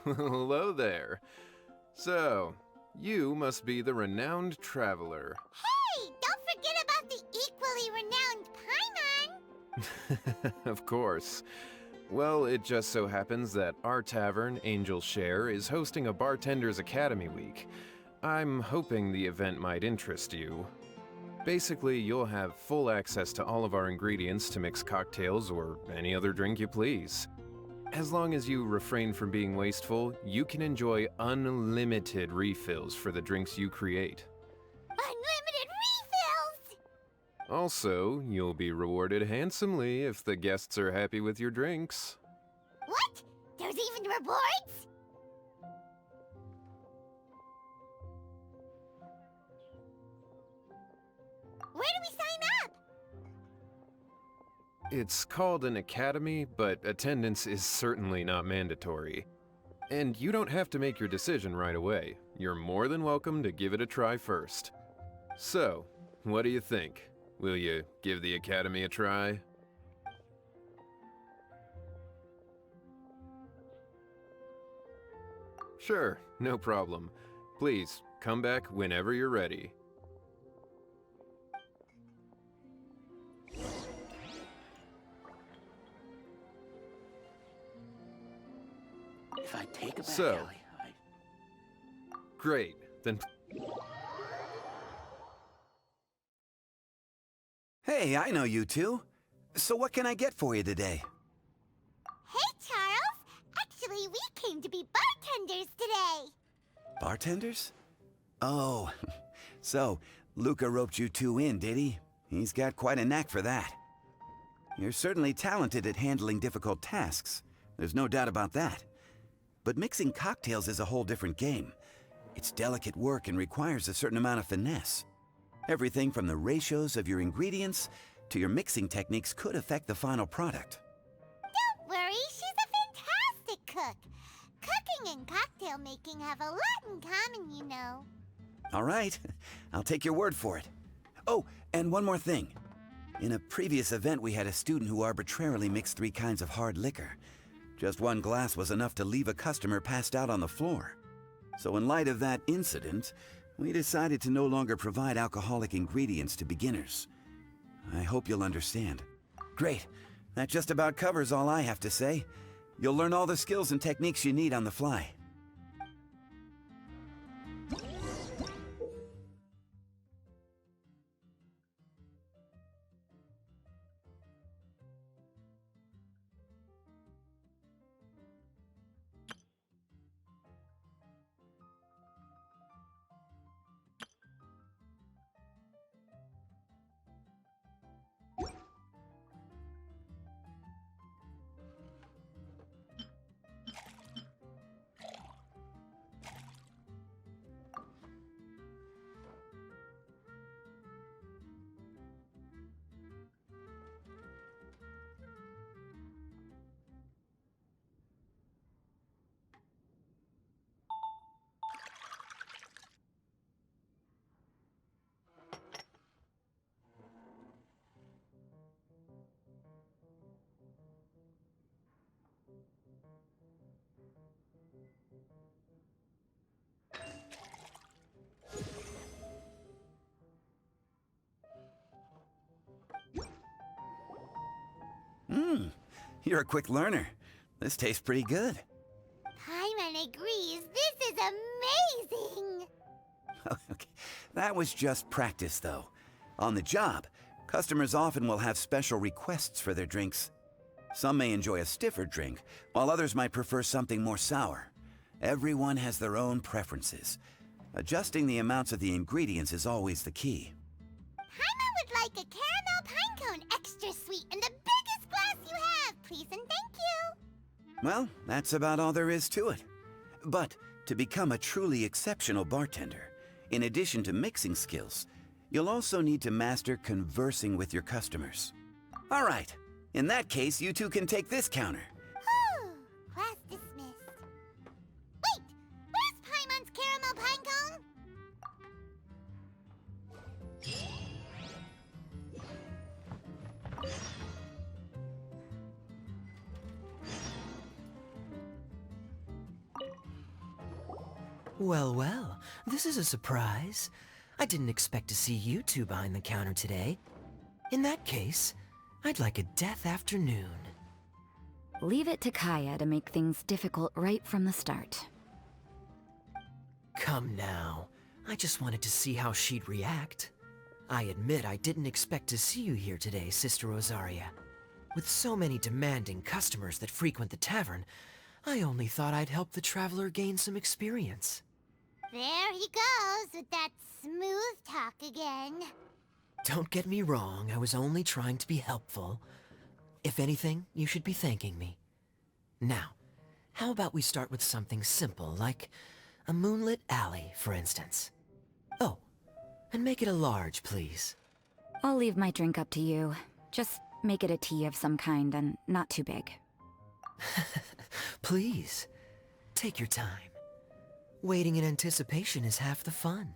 Hello there. So, you must be the renowned traveler. Hey, don't forget about the equally renowned Paimon! Of course. Well, it just so happens that our tavern, Angel Share, is hosting a Bartender's Academy week. I'm hoping the event might interest you. Basically, you'll have full access to all of our ingredients to mix cocktails or any other drink you please. As long as you refrain from being wasteful, you can enjoy unlimited refills for the drinks you create. Unlimited refills! Also, you'll be rewarded handsomely if the guests are happy with your drinks. What? There's even rewards? Where do we sign up? It's called an academy, but attendance is certainly not mandatory. And you don't have to make your decision right away. You're more than welcome to give it a try first. So, what do you think? Will you give the academy a try? Sure, no problem. Please, come back whenever you're ready. If I take a back So- alley, Great, then Hey, I know you two. So what can I get for you today? Hey, Charles! Actually, we came to be bartenders today! Bartenders? Oh, so Luca roped you two in, did he? He's got quite a knack for that. You're certainly talented at handling difficult tasks. There's no doubt about that. But mixing cocktails is a whole different game. It's delicate work and requires a certain amount of finesse. Everything from the ratios of your ingredients to your mixing techniques could affect the final product. Don't worry, she's a fantastic cook. Cooking and cocktail making have a lot in common, you know. All right, I'll take your word for it. Oh, and one more thing. In a previous event, we had a student who arbitrarily mixed 3 kinds of hard liquor. Just one glass was enough to leave a customer passed out on the floor. So in light of that incident, we decided to no longer provide alcoholic ingredients to beginners. I hope you'll understand. Great. That just about covers all I have to say. You'll learn all the skills and techniques you need on the fly. You're a quick learner. This tastes pretty good. Paimon agrees this is amazing! Okay, that was just practice, though. On the job, customers often will have special requests for their drinks. Some may enjoy a stiffer drink, while others might prefer something more sour. Everyone has their own preferences. Adjusting the amounts of the ingredients is always the key. Paimon would like a caramel pine cone extra sweet in the biggest glass you have, please and thank you! Well, that's about all there is to it. But to become a truly exceptional bartender, in addition to mixing skills, you'll also need to master conversing with your customers. All right, in that case, you two can take this counter. Whew, class dismissed. Wait, where's Paimon's caramel pine cone? Well, well, this is a surprise. I didn't expect to see you two behind the counter today. In that case, I'd like a death afternoon. Leave it to Kaya to make things difficult right from the start. Come now. I just wanted to see how she'd react. I admit I didn't expect to see you here today, Sister Rosaria. With so many demanding customers that frequent the tavern, I only thought I'd help the traveler gain some experience. There he goes with that smooth talk again. Don't get me wrong, I was only trying to be helpful. If anything, you should be thanking me. Now, how about we start with something simple, like a moonlit alley, for instance? Oh, and make it a large, please. I'll leave my drink up to you. Just make it a tea of some kind and not too big. Please, take your time. Waiting in anticipation is half the fun.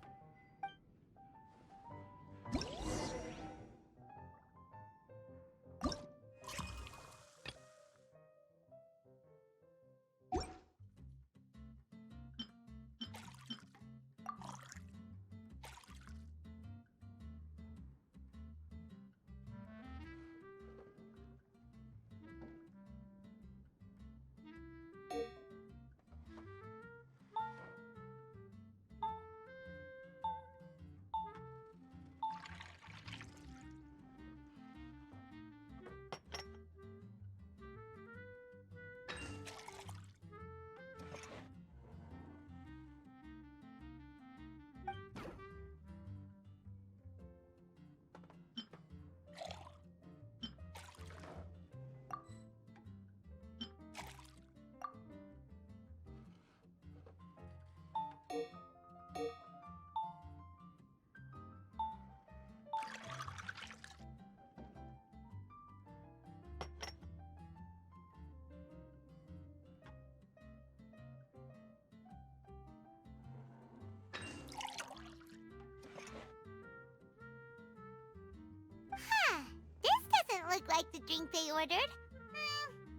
Huh. This doesn't look like the drink they ordered.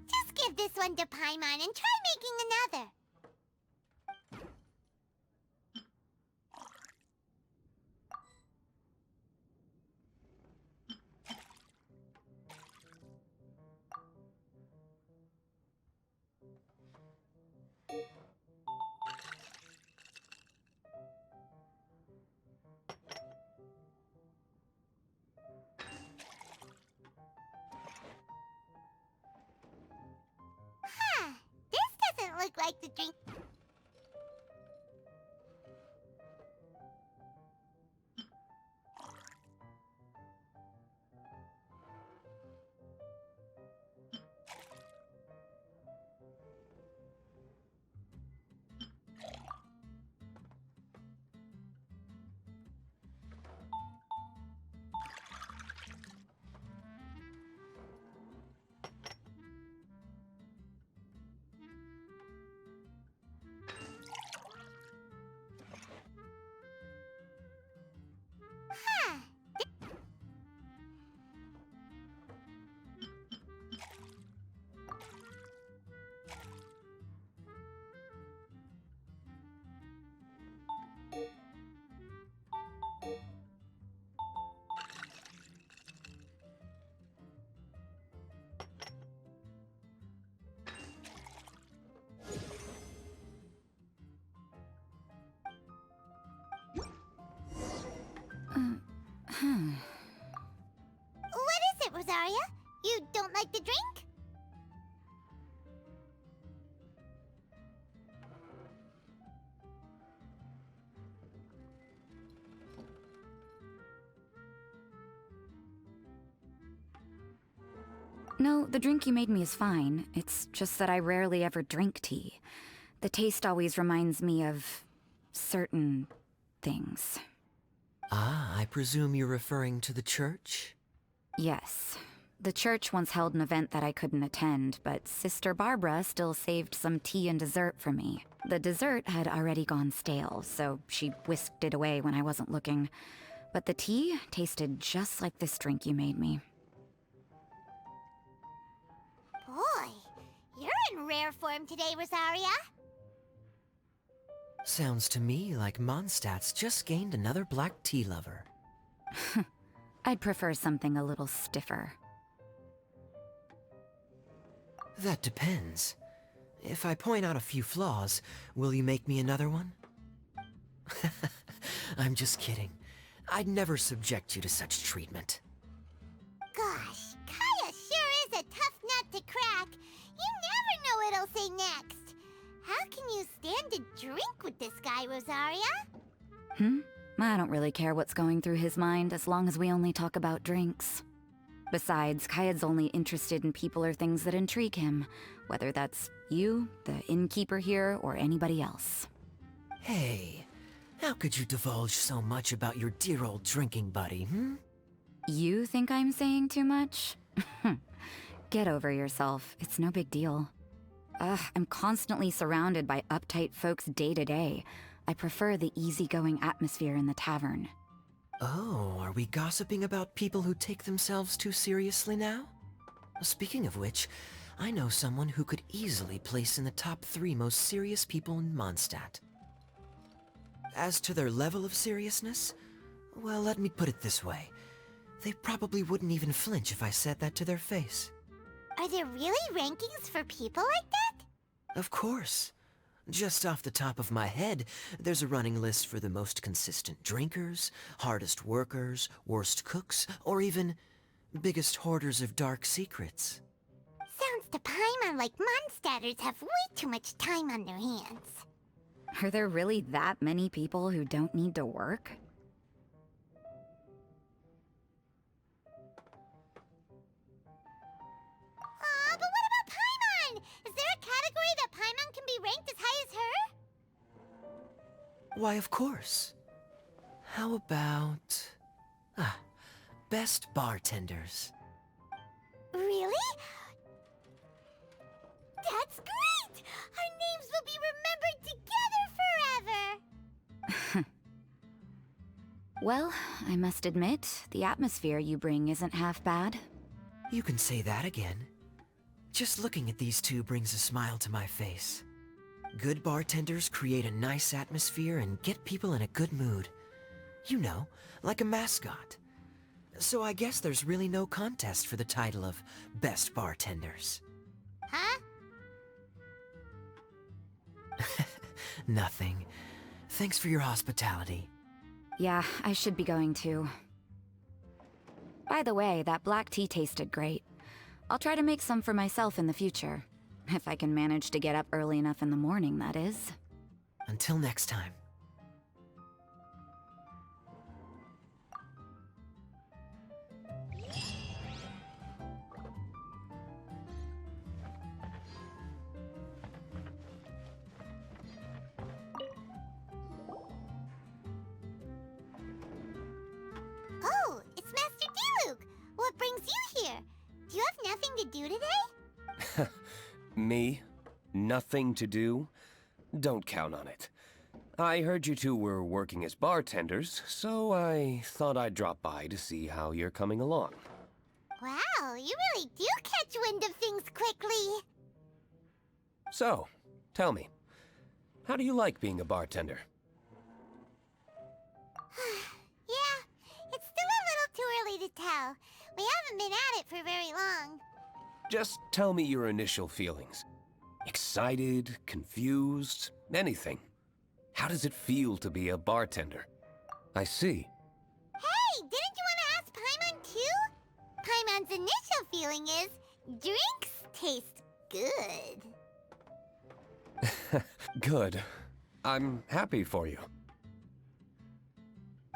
Just give this one to Paimon and try making another. Huh. This doesn't look like the drink. Huh. What is it, Rosaria? You don't like the drink? No, the drink you made me is fine. It's just that I rarely ever drink tea. The taste always reminds me of certain things. Ah, I presume you're referring to the church? Yes. The church once held an event that I couldn't attend, but Sister Barbara still saved some tea and dessert for me. The dessert had already gone stale, so she whisked it away when I wasn't looking. But the tea tasted just like this drink you made me. Boy, you're in rare form today, Rosaria. Sounds to me like Mondstadt's just gained another black tea lover. I'd prefer something a little stiffer. That depends. If I point out a few flaws, will you make me another one? I'm just kidding. I'd never subject you to such treatment. Gosh, Kaya sure is a tough nut to crack. You never know what he'll say next. How can you stand to drink with this guy, Rosaria? I don't really care what's going through his mind as long as we only talk about drinks. Besides, Kayad's only interested in people or things that intrigue him, whether that's you, the innkeeper here, or anybody else. Hey, how could you divulge so much about your dear old drinking buddy, You think I'm saying too much? Get over yourself. It's no big deal. I'm constantly surrounded by uptight folks day to day. I prefer the easygoing atmosphere in the tavern. Oh, are we gossiping about people who take themselves too seriously now? Speaking of which, I know someone who could easily place in the top 3 most serious people in Mondstadt. As to their level of seriousness, well, let me put it this way. They probably wouldn't even flinch if I said that to their face. Are there really rankings for people like that? Of course. Just off the top of my head, there's a running list for the most consistent drinkers, hardest workers, worst cooks, or even biggest hoarders of dark secrets. Sounds to Paimon like Mondstadters have way too much time on their hands. Are there really that many people who don't need to work? Aw, but what about Paimon? Is there a category that Paimon can be ranked as high as her? Why, of course. How about... best bartenders. Really? That's great! Our names will be remembered together forever! Well, I must admit, the atmosphere you bring isn't half bad. You can say that again. Just looking at these two brings a smile to my face. Good bartenders create a nice atmosphere and get people in a good mood. You know, like a mascot. So I guess there's really no contest for the title of Best Bartenders. Huh? Nothing. Thanks for your hospitality. Yeah, I should be going too. By the way, that black tea tasted great. I'll try to make some for myself in the future. If I can manage to get up early enough in the morning, that is. Until next time. Oh, it's Master Diluc! What brings you here? Do you have nothing to do today? Me? Nothing to do? Don't count on it. I heard you two were working as bartenders, so I thought I'd drop by to see how you're coming along. Wow, you really do catch wind of things quickly. So, tell me, how do you like being a bartender? Yeah, it's still a little too early to tell. We haven't been at it for very long. Just tell me your initial feelings. Excited, confused, anything. How does it feel to be a bartender? I see. Hey, didn't you want to ask Paimon too? Paimon's initial feeling is, drinks taste good. Good. I'm happy for you.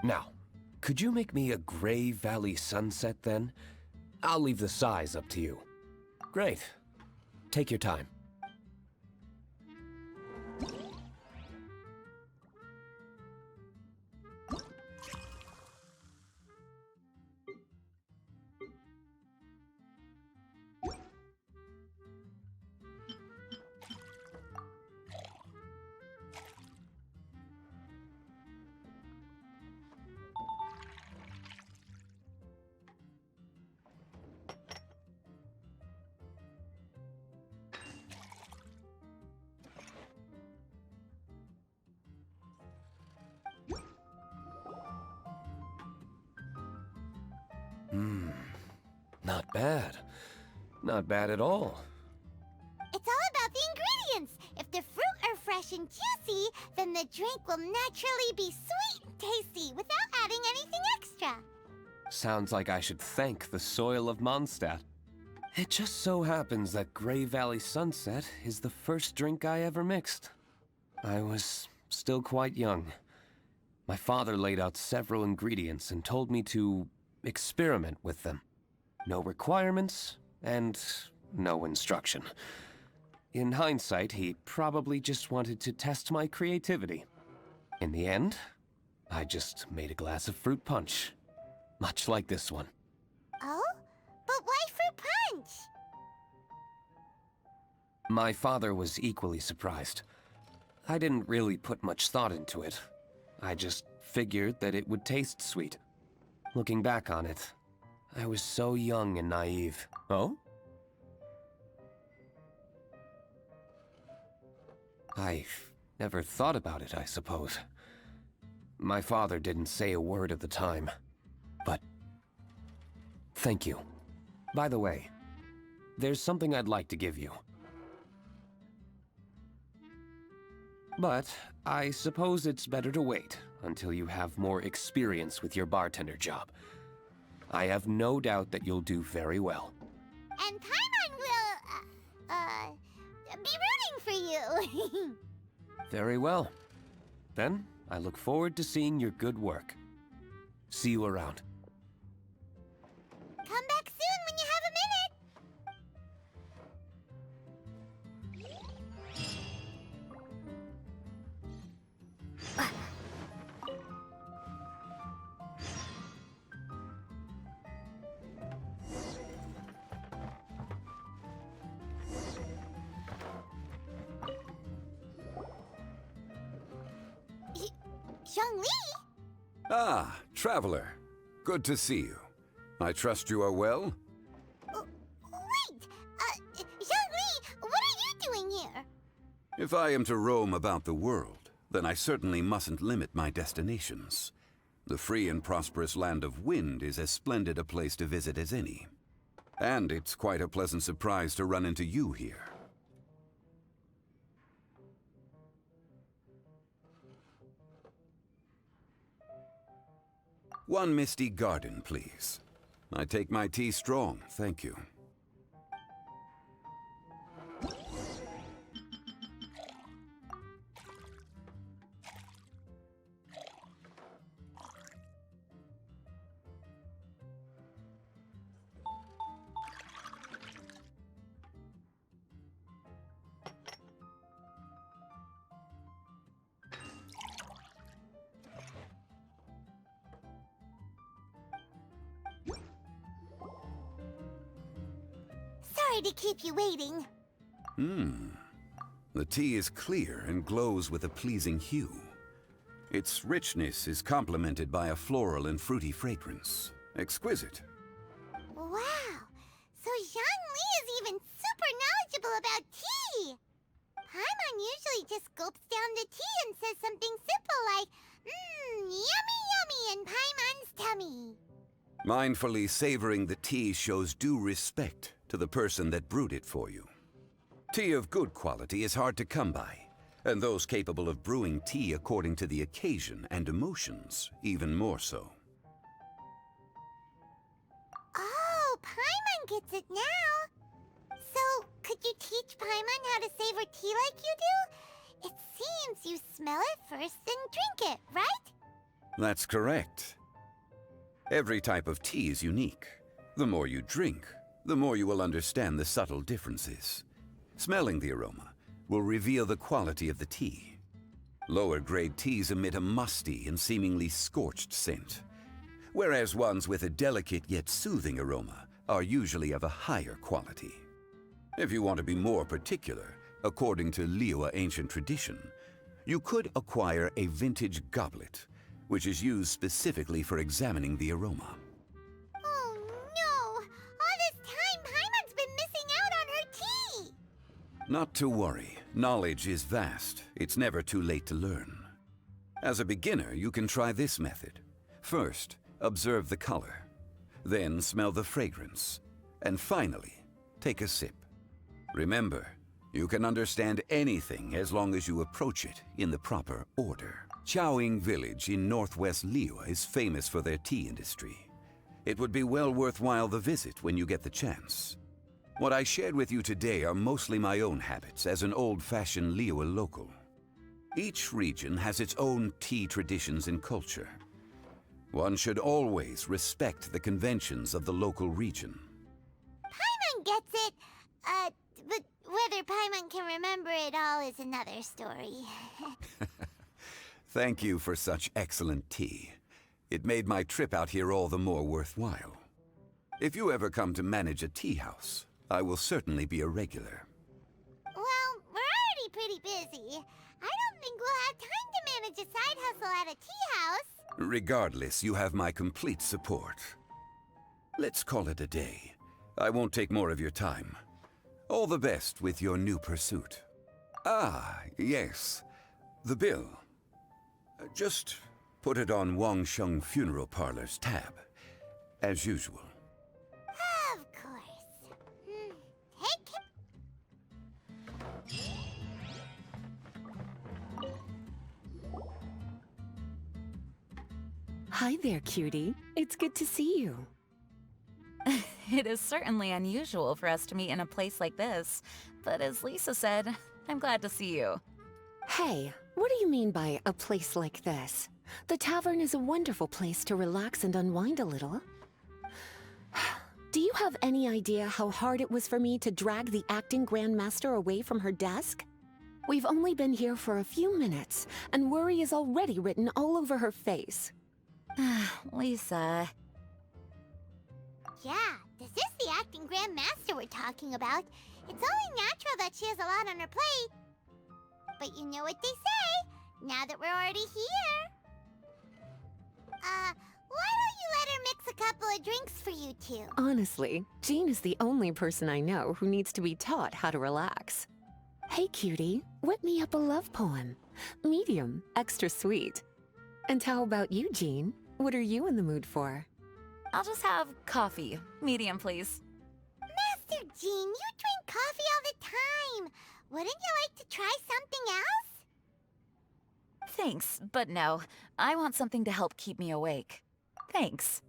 Now, could you make me a Gray Valley sunset then? I'll leave the size up to you. Great. Take your time. Not bad. Not bad at all. It's all about the ingredients. If the fruit are fresh and juicy, then the drink will naturally be sweet and tasty without adding anything extra. Sounds like I should thank the soil of Mondstadt. It just so happens that Grey Valley Sunset is the first drink I ever mixed. I was still quite young. My father laid out several ingredients and told me to experiment with them. No requirements and no instruction. In hindsight, he probably just wanted to test my creativity. In the end, I just made a glass of fruit punch. Much like this one. Oh? But why fruit punch? My father was equally surprised. I didn't really put much thought into it. I just figured that it would taste sweet. Looking back on it, I was so young and naive. Oh? I never thought about it, I suppose. My father didn't say a word at the time, but thank you. By the way, there's something I'd like to give you. But I suppose it's better to wait until you have more experience with your bartender job. I have no doubt that you'll do very well. And Paimon will, be rooting for you. Very well. Then, I look forward to seeing your good work. See you around. Come back soon when you have a minute. Zhongli? Ah, traveler. Good to see you. I trust you are well? Wait! Zhongli, what are you doing here? If I am to roam about the world, then I certainly mustn't limit my destinations. The free and prosperous land of Wind is as splendid a place to visit as any. And it's quite a pleasant surprise to run into you here. One misty garden, please. I take my tea strong, thank you. Sorry to keep you waiting. The tea is clear and glows with a pleasing hue. Its richness is complemented by a floral and fruity fragrance. Exquisite. Wow! So Zhongli is even super knowledgeable about tea! Paimon usually just gulps down the tea and says something simple like, yummy yummy in Paimon's tummy. Mindfully savoring the tea shows due respect to the person that brewed it for you. Tea of good quality is hard to come by, and those capable of brewing tea according to the occasion and emotions, even more so. Oh, Paimon gets it now. So, could you teach Paimon how to savor tea like you do? It seems you smell it first and drink it, right? That's correct. Every type of tea is unique. The more you drink, the more you will understand the subtle differences. Smelling the aroma will reveal the quality of the tea. Lower grade teas emit a musty and seemingly scorched scent, whereas ones with a delicate yet soothing aroma are usually of a higher quality. If you want to be more particular, according to Liyue ancient tradition, you could acquire a vintage goblet, which is used specifically for examining the aroma. Oh no! All this time, Paimon's been missing out on her tea! Not to worry. Knowledge is vast. It's never too late to learn. As a beginner, you can try this method. First, observe the color. Then smell the fragrance. And finally, take a sip. Remember, you can understand anything as long as you approach it in the proper order. Chowing Village in northwest Liyue is famous for their tea industry. It would be well worthwhile the visit when you get the chance. What I shared with you today are mostly my own habits as an old-fashioned Liyue local. Each region has its own tea traditions and culture. One should always respect the conventions of the local region. Paimon gets it. But whether Paimon can remember it all is another story. Thank you for such excellent tea. It made my trip out here all the more worthwhile. If you ever come to manage a tea house, I will certainly be a regular. Well, we're already pretty busy. I don't think we'll have time to manage a side hustle at a tea house. Regardless, you have my complete support. Let's call it a day. I won't take more of your time. All the best with your new pursuit. Ah, yes. The bill. Just put it on Wangsheng Funeral Parlor's tab. As usual. Of course. Take it. Hi there, cutie. It's good to see you. It is certainly unusual for us to meet in a place like this, but as Lisa said, I'm glad to see you. Hey, what do you mean by a place like this? The tavern is a wonderful place to relax and unwind a little. Do you have any idea how hard it was for me to drag the acting grandmaster away from her desk? We've only been here for a few minutes, and worry is already written all over her face. Lisa... Yeah, this is the acting grandmaster we're talking about. It's only natural that she has a lot on her plate. But you know what they say, now that we're already here. Why don't you let her mix a couple of drinks for you two? Honestly, Jean is the only person I know who needs to be taught how to relax. Hey, cutie, whip me up a love poem. Medium, extra sweet. And how about you, Jean? What are you in the mood for? I'll just have coffee. Medium, please. Master Jean, you drink coffee all the time. Wouldn't you like to try something else? Thanks, but no. I want something to help keep me awake. Thanks.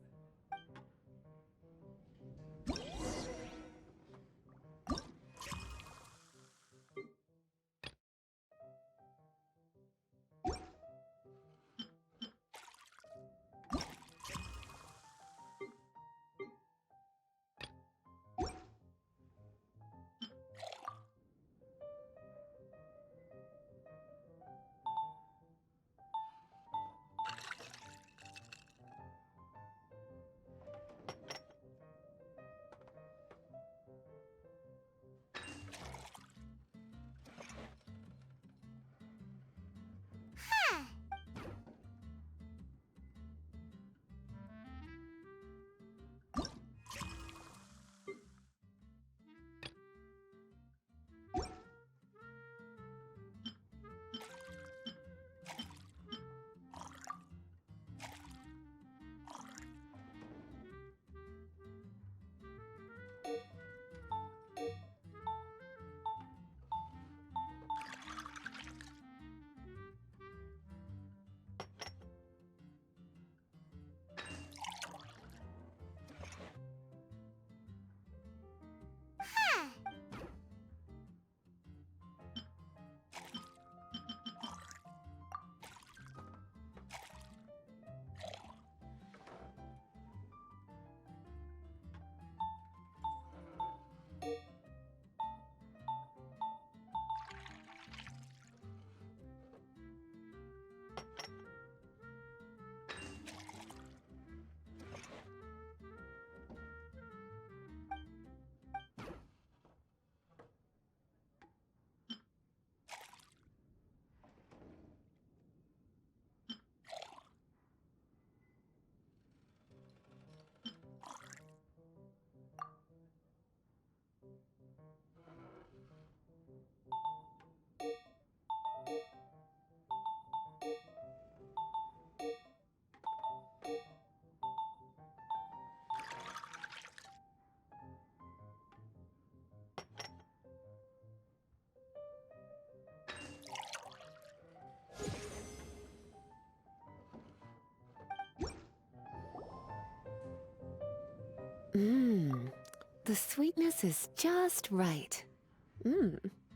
The sweetness is just right.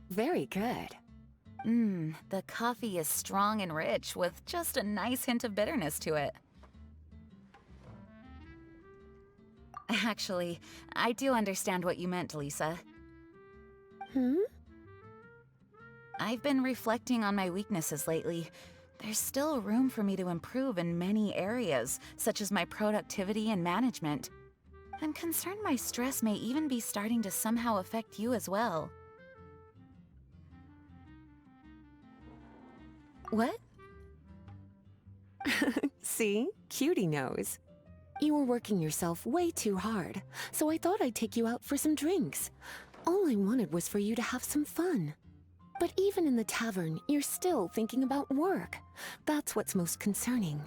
Very good. The coffee is strong and rich with just a nice hint of bitterness to it. Actually, I do understand what you meant, Lisa. I've been reflecting on my weaknesses lately. There's still room for me to improve in many areas, such as my productivity and management. I'm concerned my stress may even be starting to somehow affect you as well. What? See? Cutie knows. You were working yourself way too hard, so I thought I'd take you out for some drinks. All I wanted was for you to have some fun. But even in the tavern, you're still thinking about work. That's what's most concerning.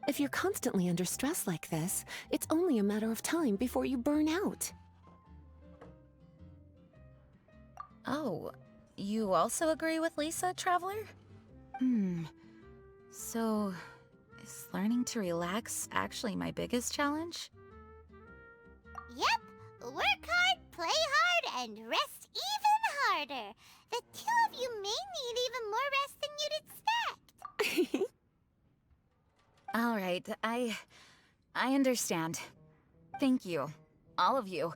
If you're constantly under stress like this, it's only a matter of time before you burn out. Oh, you also agree with Lisa, Traveler? So, is learning to relax actually my biggest challenge? Yep, work hard, play hard, and rest even harder. The two of you may need even more rest than you'd expect. All right, I understand. Thank you, all of you.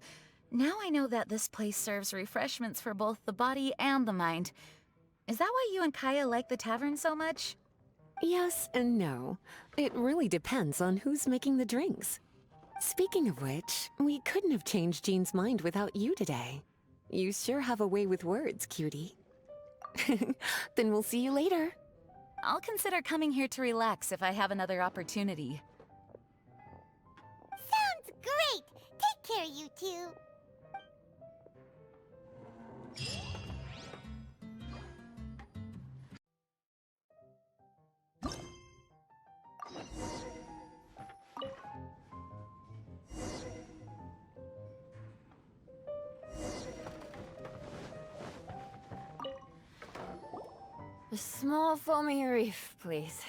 Now I know that this place serves refreshments for both the body and the mind. Is that why you and Kaya like the tavern so much? Yes and no. It really depends on who's making the drinks. Speaking of which, we couldn't have changed Jean's mind without you today. You sure have a way with words, cutie. Then we'll see you later. I'll consider coming here to relax if I have another opportunity. Sounds great! Take care, you two. A small foamy reef, please.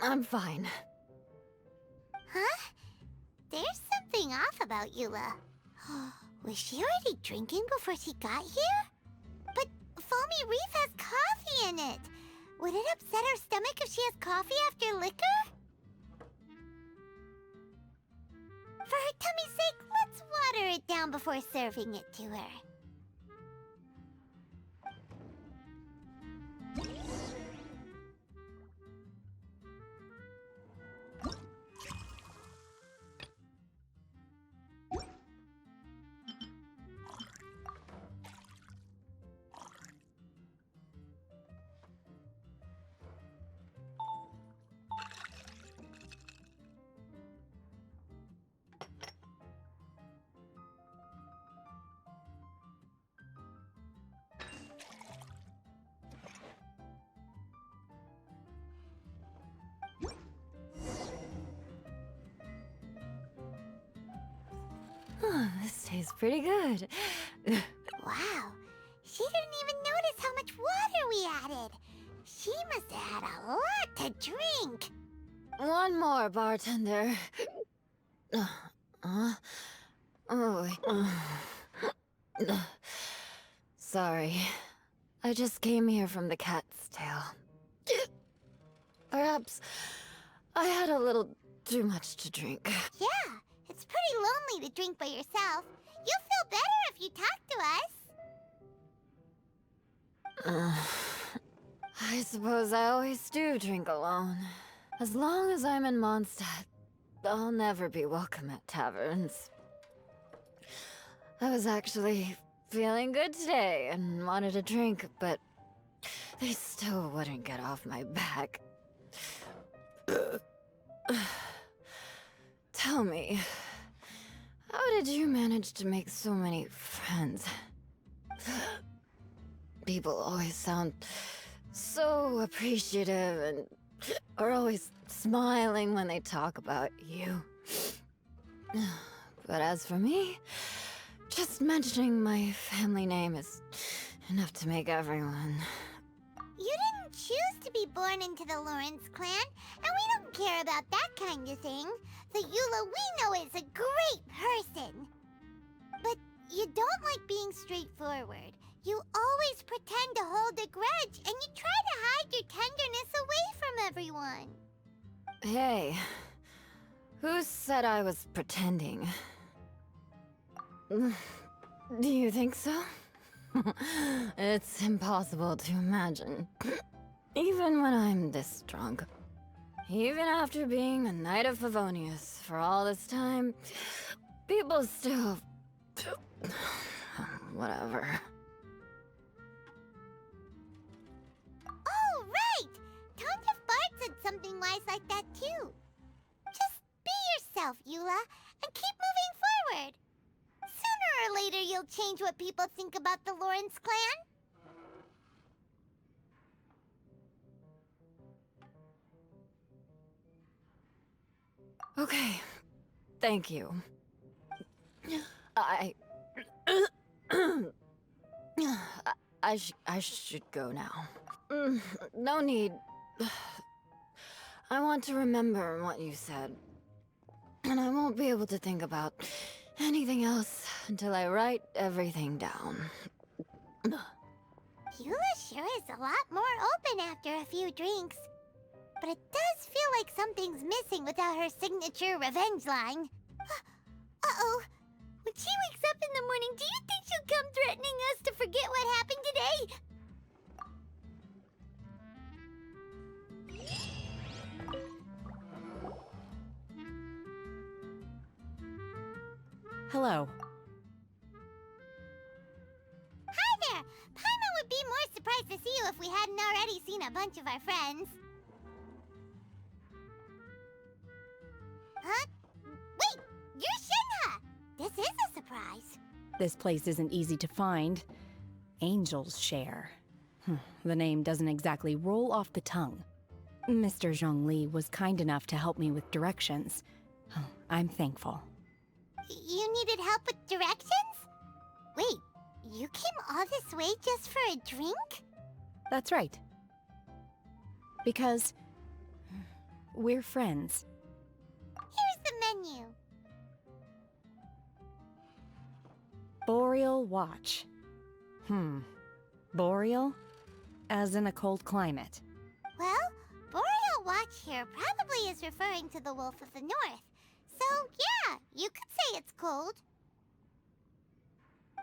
I'm fine. Huh? There's something off about Eula. Was she already drinking before she got here? But foamy reef has coffee in it. Would it upset her stomach if she has coffee after liquor? For her tummy's sake, let's water it down before serving it to her. This tastes pretty good. Wow, she didn't even notice how much water we added. She must have had a lot to drink. One more, bartender. Sorry. I just came here from the cat's tail. Perhaps I had a little too much to drink. Yeah, it's pretty lonely to drink by yourself. You'll feel better if you talk to us. I suppose I always do drink alone. As long as I'm in Mondstadt, I'll never be welcome at taverns. I was actually feeling good today and wanted a drink, but they still wouldn't get off my back. Tell me, how did you manage to make so many friends? People always sound so appreciative and are always smiling when they talk about you. But as for me, just mentioning my family name is enough to make everyone. You didn't choose to be born into the Lawrence clan, and we don't care about that kind of thing. The Eula we know is a great person. But you don't like being straightforward. You always pretend to hold a grudge, and you try to hide your tenderness away from everyone. Hey, who said I was pretending? Do you think so? It's impossible to imagine. Even when I'm this drunk. Even after being a Knight of Favonius for all this time, people still... Whatever. Oh, right! Tanya Bart said something wise like that, too. Just be yourself, Eula, and keep moving forward. Sooner or later, you'll change what people think about the Lawrence clan. Okay. Thank you. I should go now. No need. I want to remember what you said. And I won't be able to think about anything else until I write everything down. Eula sure is a lot more open after a few drinks. But it does feel like something's missing without her signature revenge line. Uh-oh. When she wakes up in the morning, do you think she'll come threatening us to forget what happened today? Hello. Hi there! Paimon would be more surprised to see you if we hadn't already seen a bunch of our friends. Huh? Wait! You're Shinha! This is a surprise. This place isn't easy to find. Angel's Share. The name doesn't exactly roll off the tongue. Mr. Zhongli was kind enough to help me with directions. I'm thankful. You needed help with directions? Wait, you came all this way just for a drink? That's right. Because we're friends. Here's the menu. Boreal Watch. Boreal? As in a cold climate. Well, Boreal Watch here probably is referring to the Wolf of the North. So, yeah, you could say it's cold.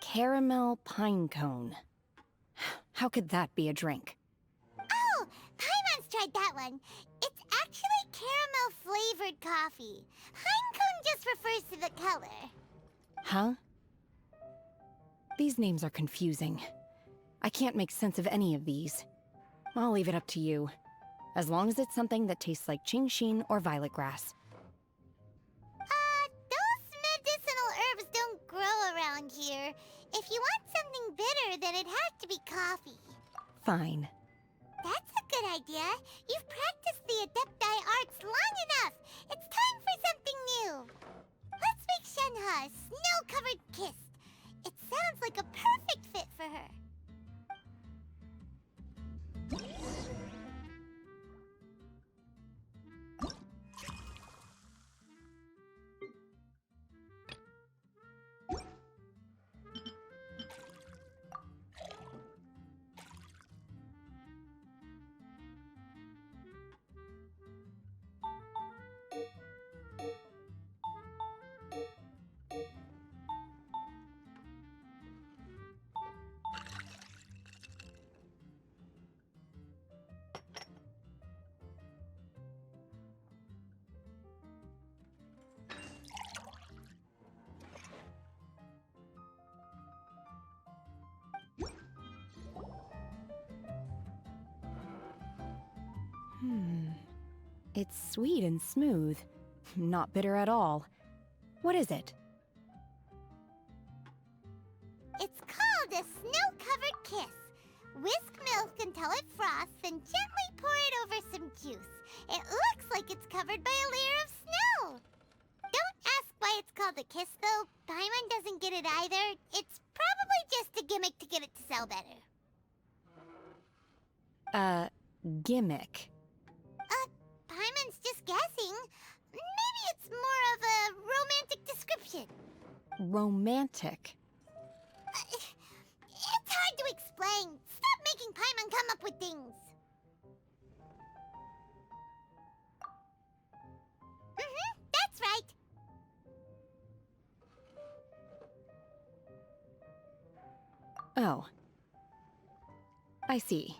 Caramel pine cone. How could that be a drink? Oh, Paimon's tried that one. It's actually caramel-flavored coffee. Pine cone just refers to the color. Huh? These names are confusing. I can't make sense of any of these. I'll leave it up to you. As long as it's something that tastes like Qingxin or violet grass. Those medicinal herbs don't grow around here. If you want something bitter, then it has to be coffee. Fine. That's a good idea. You've practiced the Adepti arts long enough. It's time for something new. Let's make Shenhe a snow-covered kiss. It sounds like a perfect fit for her. It's sweet and smooth. Not bitter at all. What is it? It's called a snow-covered kiss. Whisk milk until it froths, then gently pour it over some juice. It looks like it's covered by a layer of snow. Don't ask why it's called a kiss, though. Paimon doesn't get it either. It's probably just a gimmick to get it to sell better. Gimmick. Paimon's just guessing. Maybe it's more of a romantic description. Romantic? It's hard to explain. Stop making Paimon come up with things. That's right. Oh. I see.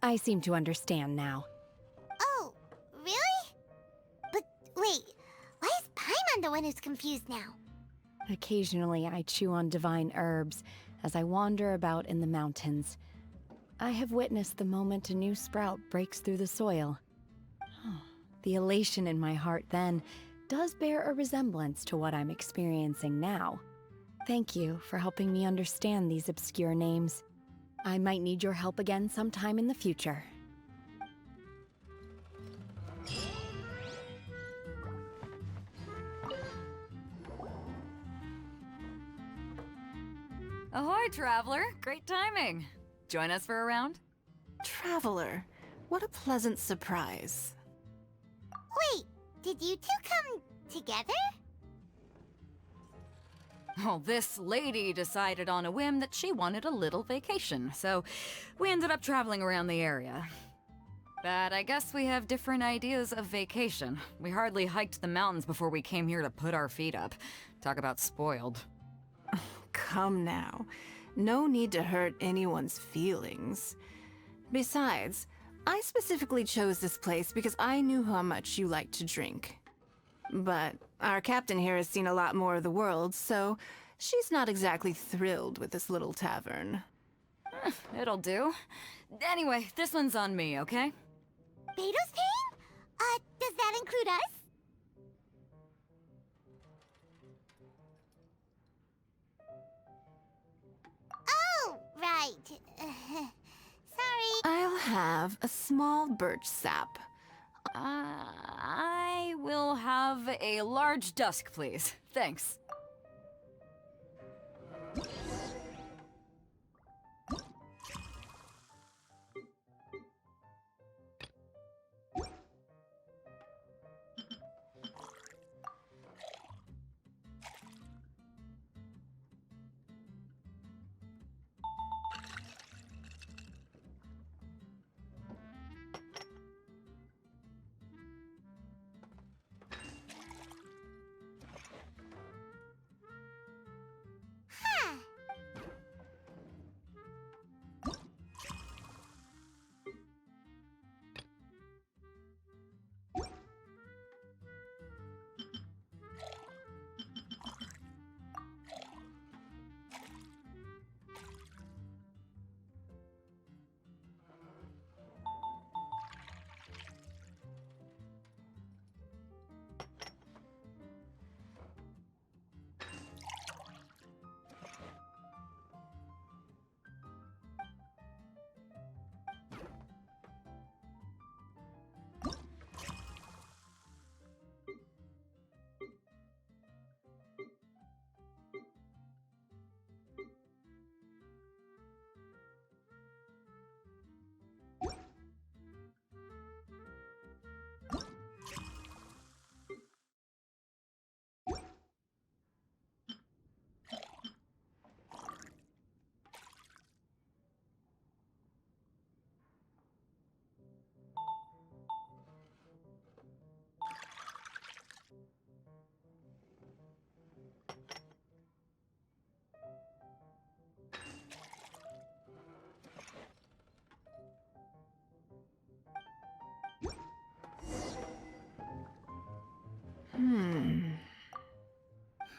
I seem to understand now. Oh, really? But wait, why is Paimon the one who's confused now? Occasionally I chew on divine herbs as I wander about in the mountains. I have witnessed the moment a new sprout breaks through the soil. The elation in my heart then does bear a resemblance to what I'm experiencing now. Thank you for helping me understand these obscure names. I might need your help again sometime in the future. Ahoy, traveler! Great timing. Join us for a round? Traveler, what a pleasant surprise. Wait, did you two come together? Well, this lady decided on a whim that she wanted a little vacation, so we ended up traveling around the area. But I guess we have different ideas of vacation. We hardly hiked the mountains before we came here to put our feet up. Talk about spoiled. Come now. No need to hurt anyone's feelings. Besides, I specifically chose this place because I knew how much you like to drink. But our captain here has seen a lot more of the world, so she's not exactly thrilled with this little tavern. It'll do. Anyway, this one's on me, okay? Beto's paying? Does that include us? Oh, right. Sorry. I'll have a small birch sap. I will have a large dusk, please. Thanks.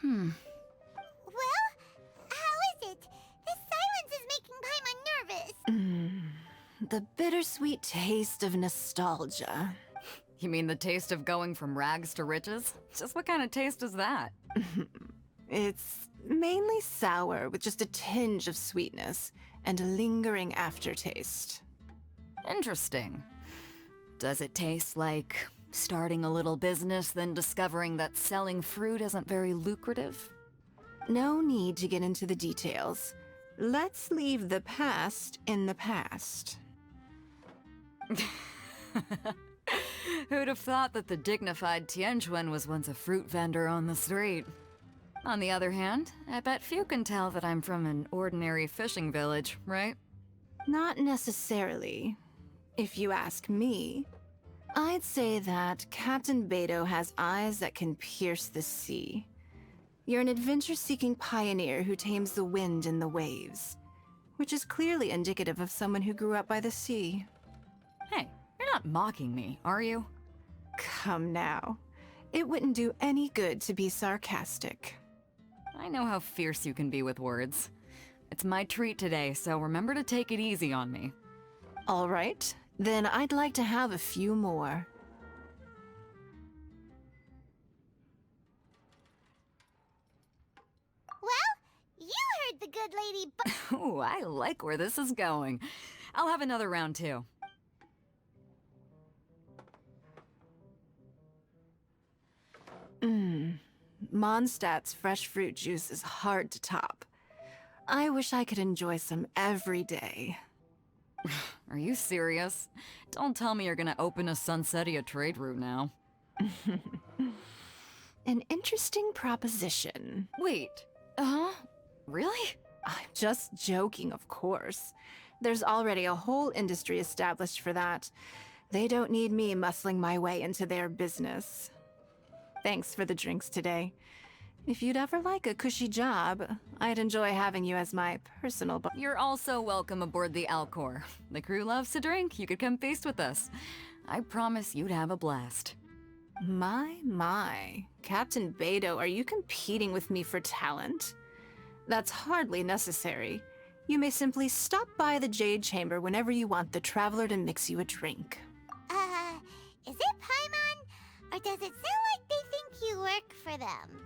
Well, how is it? This silence is making Paimon nervous. The bittersweet taste of nostalgia. You mean the taste of going from rags to riches? Just what kind of taste is that? It's mainly sour with just a tinge of sweetness and a lingering aftertaste. Interesting. Does it taste like starting a little business, then discovering that selling fruit isn't very lucrative? No need to get into the details. Let's leave the past in the past. Who'd have thought that the dignified Tianquan was once a fruit vendor on the street? On the other hand, I bet few can tell that I'm from an ordinary fishing village, right? Not necessarily. If you ask me, I'd say that Captain Beto has eyes that can pierce the sea. You're an adventure-seeking pioneer who tames the wind and the waves, which is clearly indicative of someone who grew up by the sea. Hey, you're not mocking me, are you? Come now. It wouldn't do any good to be sarcastic. I know how fierce you can be with words. It's my treat today, so remember to take it easy on me. All right, then I'd like to have a few more. Well, you heard the good lady Ooh, I like where this is going. I'll have another round too. Mondstadt's fresh fruit juice is hard to top. I wish I could enjoy some every day. Are you serious? Don't tell me you're gonna open a Sunsetia trade route now. An interesting proposition. Wait, really? I'm just joking, of course. There's already a whole industry established for that. They don't need me muscling my way into their business. Thanks for the drinks today. If you'd ever like a cushy job, I'd enjoy having you as my personal You're also welcome aboard the Alcor. The crew loves to drink. You could come feast with us. I promise you'd have a blast. My. Captain Beto, are you competing with me for talent? That's hardly necessary. You may simply stop by the Jade Chamber whenever you want the Traveler to mix you a drink. Is it Paimon? Or does it sound like they think you work for them?